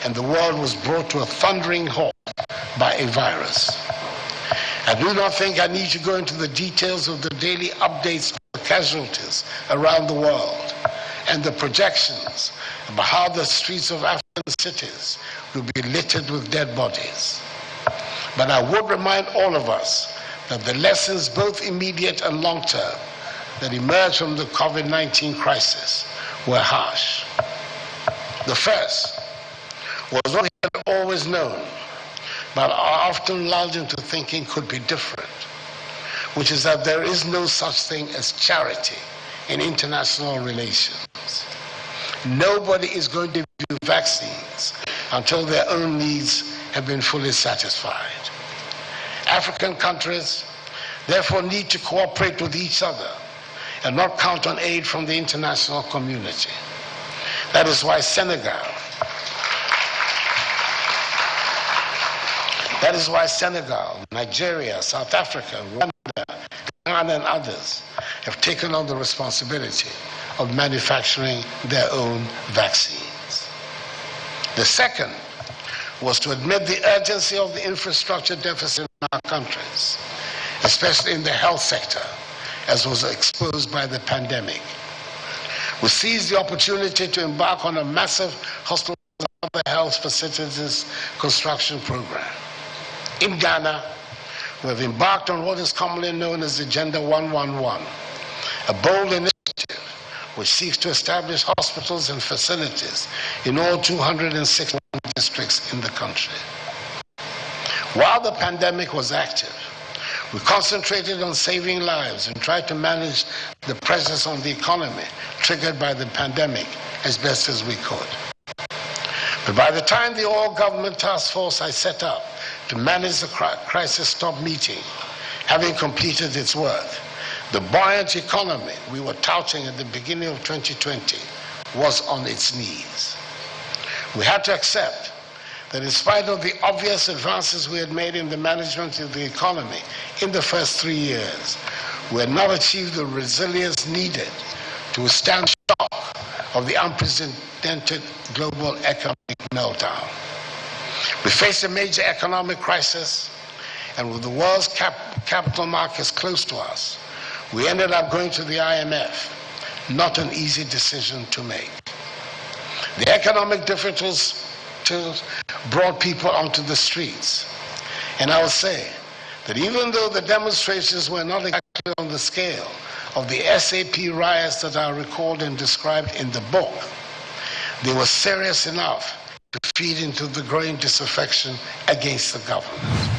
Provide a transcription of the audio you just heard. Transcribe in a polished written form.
and the world was brought to a thundering halt by a virus. I do not think I need to go into the details of the daily updates of the casualties around the world and the projections about how the streets of African cities will be littered with dead bodies. But I would remind all of us that the lessons, both immediate and long-term, that emerged from the COVID-19 crisis were harsh. The first was what we had always known, but are often lulled into thinking could be different, which is that there is no such thing as charity in international relations. Nobody is going to give you vaccines until their own needs have been fully satisfied. African countries therefore need to cooperate with each other and not count on aid from the international community. That is why Senegal, Nigeria, South Africa, Rwanda, Ghana, and others have taken on the responsibility of manufacturing their own vaccines. The second was to admit the urgency of the infrastructure deficit in our countries, especially in the health sector, as was exposed by the pandemic. We seized the opportunity to embark on a massive hospital and other health facilities construction program. In Ghana, we have embarked on what is commonly known as Agenda 111, a bold initiative which seeks to establish hospitals and facilities in all 206 districts in the country. While the pandemic was active, we concentrated on saving lives and tried to manage the pressures on the economy triggered by the pandemic as best as we could. But by the time the all-government task force I set up to manage the crisis stopped meeting, having completed its work, the buoyant economy we were touting at the beginning of 2020 was on its knees. We had to accept that in spite of the obvious advances we had made in the management of the economy in the first 3 years, we had not achieved the resilience needed to withstand the shock of the unprecedented global economic meltdown. We faced a major economic crisis, and with the world's capital markets close to us, we ended up going to the IMF, not an easy decision to make. The economic difficulties brought people onto the streets. And I will say that even though the demonstrations were not exactly on the scale of the SAP riots that are recalled and described in the book, they were serious enough to feed into the growing disaffection against the government.